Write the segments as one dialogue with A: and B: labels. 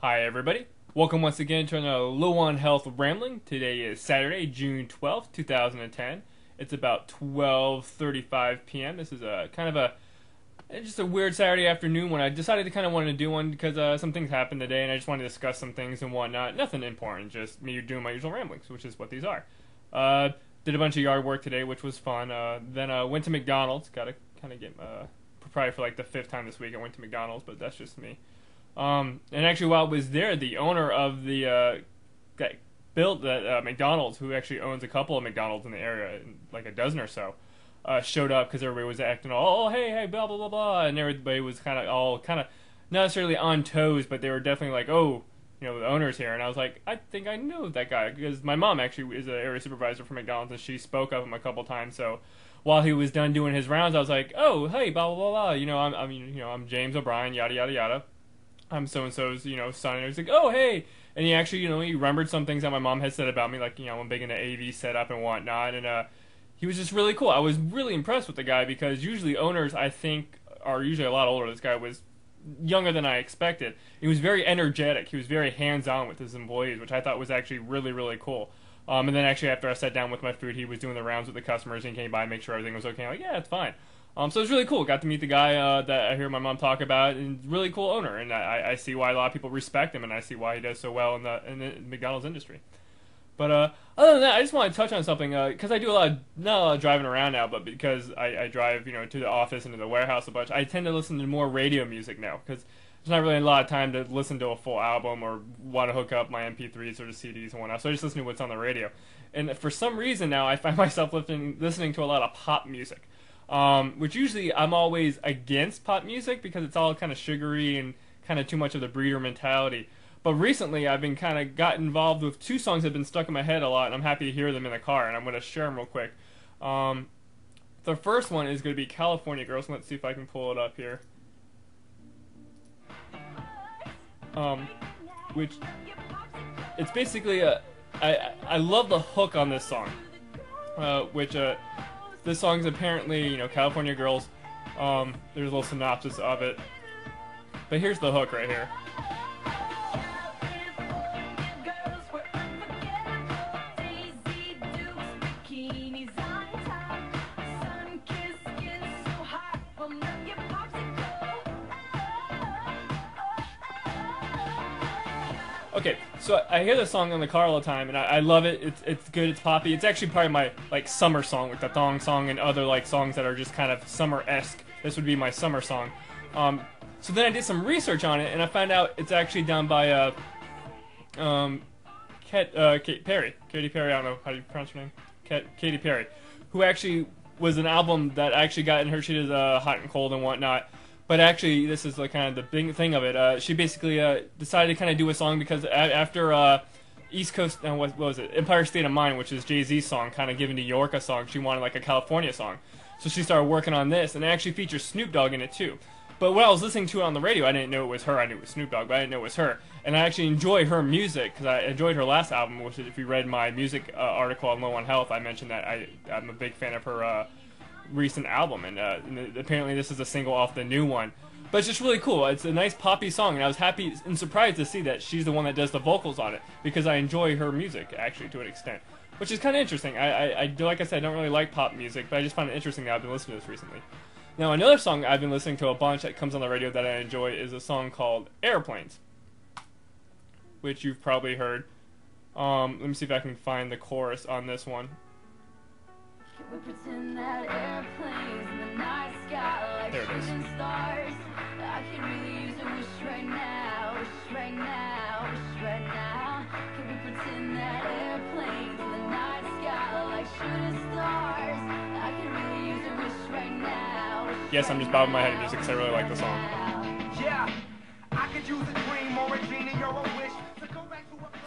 A: Hi everybody. Welcome once again to another Low on Health Rambling. Today is Saturday, June 12th, 2010. It's about 12:35 p.m. This is a kind of just a weird Saturday afternoon when I decided to kind of wanted to do one because some things happened today and I just wanted to discuss some things and whatnot. Nothing important, just me doing my usual ramblings, which is what these are. Did a bunch of yard work today, which was fun. Then went to McDonald's. Got to kind of get probably for like the fifth time this week I went to McDonald's, but that's just me. And actually, while I was there, the owner of the that built that McDonald's, who actually owns a couple of McDonald's in the area, like a dozen or so, showed up because everybody was acting all, oh, hey, blah blah blah blah, and everybody was kind of not necessarily on toes, but they were definitely like, oh, the owner's here, and I was like, I think I know that guy because my mom actually is an area supervisor for McDonald's, and she spoke of him a couple times, so. While he was done doing his rounds, I was like, "Oh, hey, blah blah blah blah. I'm James O'Brien, yada yada yada. I'm so and so's, son." And he was like, "Oh, hey," and he actually, he remembered some things that my mom had said about me, like, I'm big into AV setup and whatnot, and he was just really cool. I was really impressed with the guy because usually owners, I think, are usually a lot older. This guy was younger than I expected. He was very energetic. He was very hands-on with his employees, which I thought was actually really, really cool. And then actually after I sat down with my food, he was doing the rounds with the customers and came by and make sure everything was okay. I'm like, yeah, it's fine. So it was really cool. Got to meet the guy that I hear my mom talk about, and really cool owner. And I see why a lot of people respect him, and I see why he does so well in the McDonald's industry. But other than that, I just want to touch on something because I do not a lot of driving around now, but because I drive to the office and to the warehouse a bunch, I tend to listen to more radio music now because there's not really a lot of time to listen to a full album or want to hook up my MP3s or the CDs and whatnot. So I just listen to what's on the radio. And for some reason now, I find myself listening to a lot of pop music. Which usually I'm always against pop music because it's all kind of sugary and kind of too much of the breeder mentality. But recently I've been kind of got involved with two songs that have been stuck in my head a lot, and I'm happy to hear them in the car, and I'm going to share them real quick. The first one is going to be California Girls. Let's see if I can pull it up here. Which it's basically I love the hook on this song, this song's apparently, California Girls. There's a little synopsis of it. But here's the hook right here. Okay, so I hear this song in the car all the time, and I love it. It's good. It's poppy. It's actually probably my summer song, with the thong song and other songs that are just kind of summer-esque. This would be my summer song. So then I did some research on it, and I found out it's actually done by Katy Perry. Katy Perry. I don't know how do you pronounce her name. Katy Perry, who actually was an album that actually got in her. She did Hot and Cold and whatnot. But actually, this is kind of the big thing of it. She basically decided to kind of do a song because after East Coast, what was it? Empire State of Mind, which is Jay-Z's song, kind of giving New York a song. She wanted a California song. So she started working on this, and it actually features Snoop Dogg in it too. But when I was listening to it on the radio, I didn't know it was her. I knew it was Snoop Dogg, but I didn't know it was her. And I actually enjoy her music because I enjoyed her last album, which if you read my music article on Low on Health, I mentioned that I'm a big fan of her recent album, and apparently this is a single off the new one. But it's just really cool. It's a nice poppy song, and I was happy and surprised to see that she's the one that does the vocals on it because I enjoy her music actually to an extent, which is kind of interesting. I like I said, I don't really like pop music, but I just find it interesting that I've been listening to this recently. Now another song I've been listening to a bunch that comes on the radio that I enjoy is a song called Airplanes, which you've probably heard. Let me see if I can find the chorus on this one.
B: We pretend that airplanes in the night sky like shooting stars. I could really use a wish right now, wish right now, wish right now. Can we pretend that airplanes in the night sky like shooting stars? I could really use a wish right now.
A: Yes, I'm just bobbing my head at music because I really like the song.
C: Yeah, I could use a dream or a genie or a wish.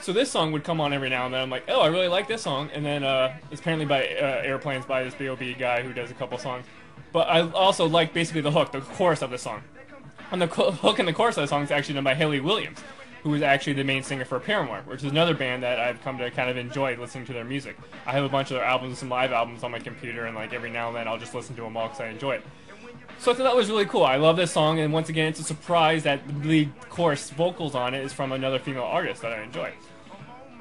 A: So this song would come on every now and then. I'm like, oh, I really like this song. And then it's apparently by Airplanes by this B.O.B. guy who does a couple songs. But I also like basically the hook, the chorus of the song. And the hook and the chorus of the song is actually done by Haley Williams, who is actually the main singer for Paramore, which is another band that I've come to kind of enjoy listening to their music. I have a bunch of their albums, some live albums on my computer, and every now and then I'll just listen to them all because I enjoy it. So I thought that was really cool. I love this song, and once again, it's a surprise that the lead chorus vocals on it is from another female artist that I enjoy.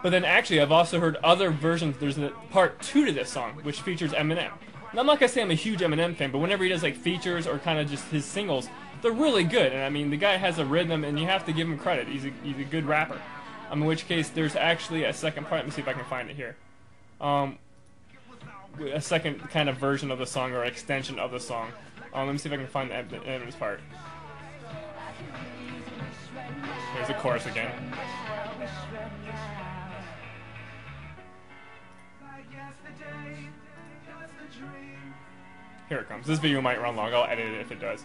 A: But then actually, I've also heard other versions. There's a part 2 to this song, which features Eminem. And I'm not gonna say I'm a huge Eminem fan, but whenever he does like features or kind of just his singles, they're really good. And I mean, the guy has a rhythm, and you have to give him credit. He's a good rapper. In which case, there's actually a second part. Let me see if I can find it here. A second kind of version of the song or extension of the song. Let me see if I can find the Eminem's part. Here's the chorus again. Here it comes. This video might run long. I'll edit it if it does.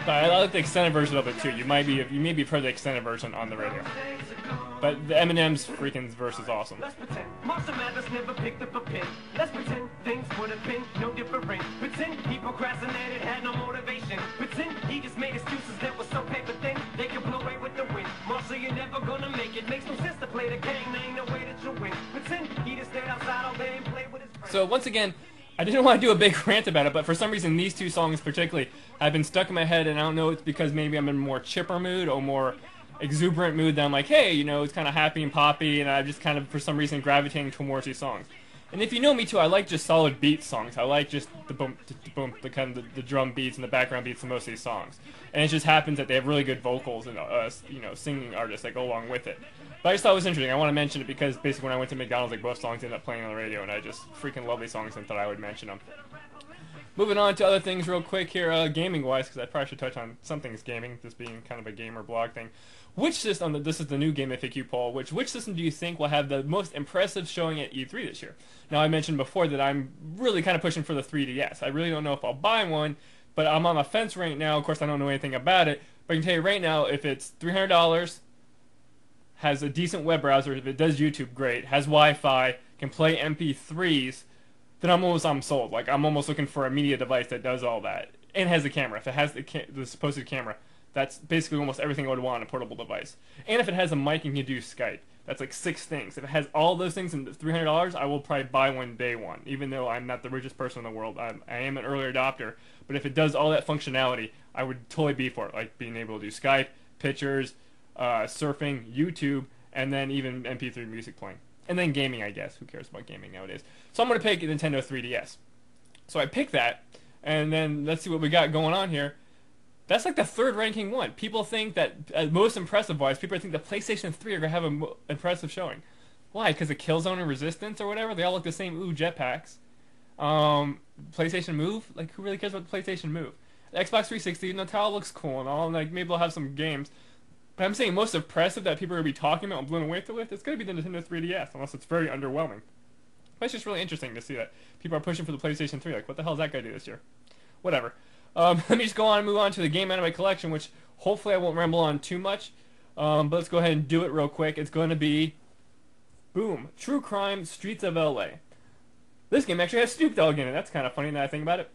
A: But I like the extended version of it too. You may be heard the extended version on the radio. But the Eminem's freaking verse is awesome.
C: Let's pretend Monster Madness never picked up a pen. Let's pretend things would have been no different. Pretend he procrastinated, had no motivation. Pretend he just made excuses that were so paper thin they could blow away with the wind. Marshall, you're never gonna make it. Makes no sense to play the game. There ain't no way that you win. Pretend he just stayed outside all day and played with his friends.
A: So once again, I didn't want to do a big rant about it, but for some reason these two songs particularly have been stuck in my head, and I don't know, it's because maybe I'm in a more chipper mood or more exuberant mood that I'm like, hey, you know, it's kind of happy and poppy, and I'm just kind of, for some reason, gravitating towards these songs. And if you know me too, I like just solid beat songs. I like just the boom, boom, the kind of the drum beats and the background beats of most of these songs. And it just happens that they have really good vocals and you know, singing artists that go along with it. But I just thought it was interesting. I want to mention it because basically when I went to McDonald's, like both songs ended up playing on the radio, and I just freaking love these songs and thought I would mention them. Moving on to other things real quick here, gaming-wise, because I probably should touch on some things gaming, this being kind of a gamer blog thing. Which system, this is the new Game FAQ poll, which system do you think will have the most impressive showing at E3 this year? Now, I mentioned before that I'm really kind of pushing for the 3DS. I really don't know if I'll buy one, but I'm on the fence right now. Of course, I don't know anything about it, but I can tell you right now, if it's $300, has a decent web browser, if it does YouTube, great, has Wi-Fi, can play MP3s, then I'm sold. Like, I'm almost looking for a media device that does all that and has a camera. If it has the supposed camera, that's basically almost everything I would want on a portable device. And if it has a mic and can do Skype, that's like 6 things. If it has all those things and $300, I will probably buy one day one. Even though I'm not the richest person in the world, I am an early adopter. But if it does all that functionality, I would totally be for it. Like being able to do Skype, pictures, surfing, YouTube, and then even MP3 music playing. And then gaming, I guess. Who cares about gaming nowadays? So I'm going to pick Nintendo 3DS. So I picked that, and then let's see what we got going on here. That's like the third ranking one. People think that, most impressive-wise, people think the PlayStation 3 are going to have an impressive showing. Why? Because of Killzone and Resistance or whatever? They all look the same. Ooh, jetpacks. PlayStation Move? Like, who really cares about the PlayStation Move? The Xbox 360, Natal looks cool and all. Like, maybe they'll have some games. But I'm saying most impressive that people are going to be talking about and blown away with, it's going to be the Nintendo 3DS, unless it's very underwhelming. But it's just really interesting to see that people are pushing for the PlayStation 3. Like, what the hell is that guy do this year? Whatever. Let me just go on and move on to the Game Anime Collection, which hopefully I won't ramble on too much. But let's go ahead and do it real quick. It's going to be, boom, True Crime Streets of LA. This game actually has Snoop Dogg in it. That's kind of funny now that I think about it.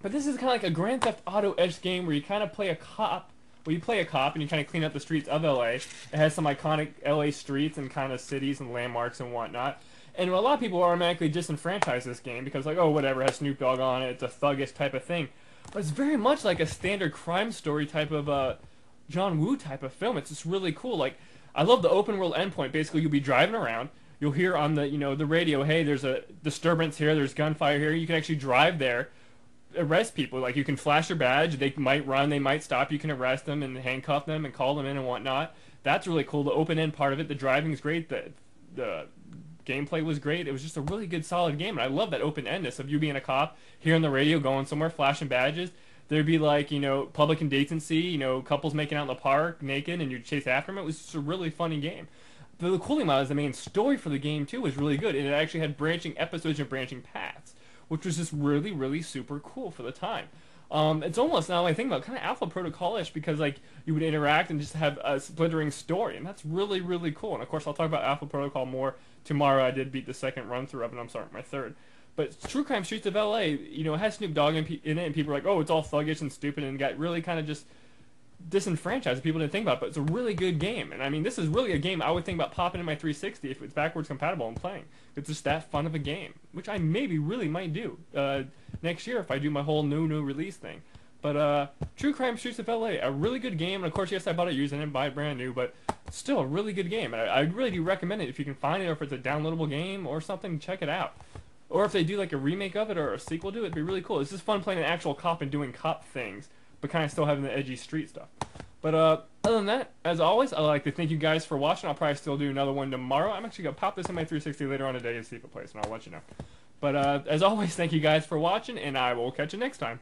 A: But this is kind of like a Grand Theft Auto-esque game where you kind of play a cop. Well, you play a cop and you kind of clean up the streets of LA. It has some iconic LA streets and kind of cities and landmarks and whatnot. And a lot of people automatically disenfranchise this game because, like, oh, whatever, it has Snoop Dogg on it. It's a thuggish type of thing. But it's very much like a standard crime story type of John Woo type of film. It's just really cool. Like, I love the open world endpoint. Basically, you'll be driving around. You'll hear on the, the radio, hey, there's a disturbance here. There's gunfire here. You can actually drive there, arrest people. Like, you can flash your badge. They might run. They might stop. You can arrest them and handcuff them and call them in and whatnot. That's really cool. The open end part of it. The driving is great. The gameplay was great. It was just a really good, solid game. And I love that open-endness of you being a cop, hearing the radio, going somewhere, flashing badges. There'd be, like, public indecency, couples making out in the park naked, and you'd chase after them. It was just a really funny game. The cool thing about it is the main story for the game, too, was really good. And it actually had branching episodes and branching paths, which was just really, really super cool for the time. It's almost, now I think about, kind of Alpha Protocol-ish, because, like, you would interact and just have a splittering story, and that's really, really cool. And, of course, I'll talk about Alpha Protocol more tomorrow. I did beat the second run-through of it, and I'm starting my third. But True Crime Streets of LA, it has Snoop Dogg in it, and people are like, oh, it's all thuggish and stupid, and got really kind of just disenfranchised. People didn't think about it, but it's a really good game. And I mean, this is really a game I would think about popping in my 360 if it's backwards compatible and playing. It's just that fun of a game, which I maybe really might do next year if I do my whole no release thing. But True Crime Streets of LA, a really good game. And of course, yes, I bought it used. I didn't buy it brand new, but still a really good game. And I really do recommend it if you can find it, or if it's a downloadable game or something, check it out. Or if they do like a remake of it or a sequel to it, it'd be really cool. It's just fun playing an actual cop and doing cop things, but kind of still having the edgy street stuff. But other than that, as always, I'd like to thank you guys for watching. I'll probably still do another one tomorrow. I'm actually going to pop this in my 360 later on today and see if it plays, and I'll let you know. But as always, thank you guys for watching, and I will catch you next time.